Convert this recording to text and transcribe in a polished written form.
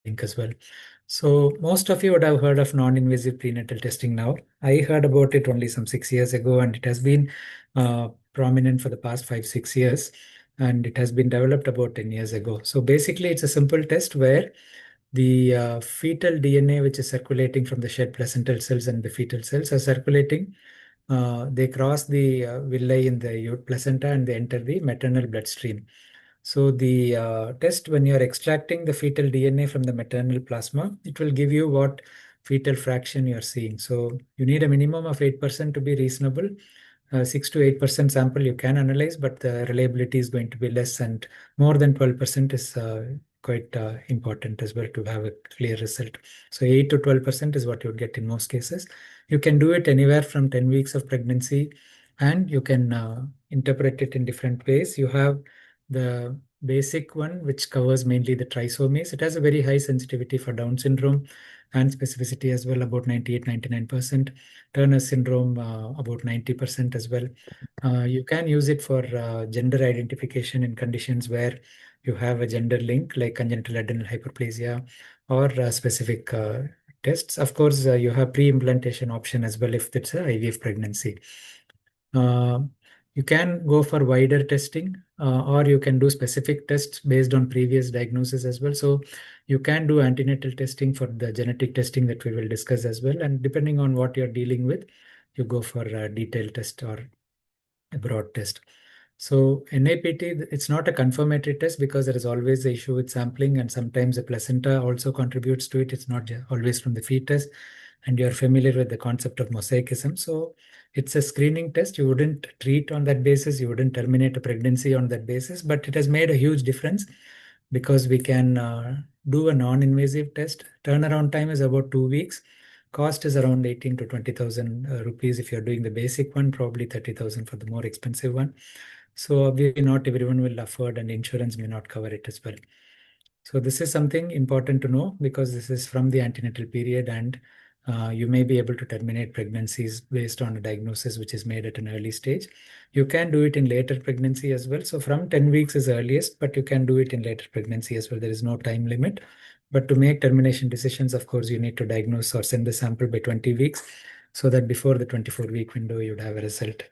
link as well. So most of you would have heard of non-invasive prenatal testing now. I heard about it only some 6 years ago, and it has been prominent for the past 5, 6 years, and it has been developed about 10 years ago. So basically, it's a simple test where the fetal DNA, which is circulating from the shed placental cells and the fetal cells, are circulating. They cross the villi in the placenta and they enter the maternal bloodstream. So the test, when you're extracting the fetal DNA from the maternal plasma, it will give you what fetal fraction you're seeing. So you need a minimum of 8% to be reasonable. 6 to 8% sample you can analyze, but the reliability is going to be less, and more than 12% is quite important as well to have a clear result. So 8 to 12% is what you would get in most cases. You can do it anywhere from 10 weeks of pregnancy, and you can interpret it in different ways. You have the basic one, which covers mainly the trisomies. It has a very high sensitivity for Down syndrome and specificity as well, about 98-99%. Turner syndrome, about 90% as well. You can use it for gender identification in conditions where you have a gender link, like congenital adrenal hyperplasia or specific tests. Of course, you have pre-implantation option as well if it's a IVF pregnancy. Uh, you can go for wider testing, or you can do specific tests based on previous diagnosis as well. So you can do antenatal testing for the genetic testing that we will discuss as well. And depending on what you're dealing with, you go for a detailed test or a broad test. So NIPT, it's not a confirmatory test because there is always the issue with sampling, and sometimes the placenta also contributes to it. It's not always from the fetus, and you're familiar with the concept of mosaicism. So it's a screening test. You wouldn't treat on that basis. You wouldn't terminate a pregnancy on that basis, but it has made a huge difference because we can do a non-invasive test. Turnaround time is about 2 weeks. Cost is around 18 to 20,000 rupees if you're doing the basic one, probably 30,000 for the more expensive one. So obviously not everyone will afford, and insurance may not cover it as well. So this is something important to know because this is from the antenatal period, and you may be able to terminate pregnancies based on a diagnosis which is made at an early stage. You can do it in later pregnancy as well. So from 10 weeks is earliest, but you can do it in later pregnancy as well. There is no time limit. But to make termination decisions, of course, you need to diagnose or send the sample by 20 weeks so that before the 24-week window, you'd have a result.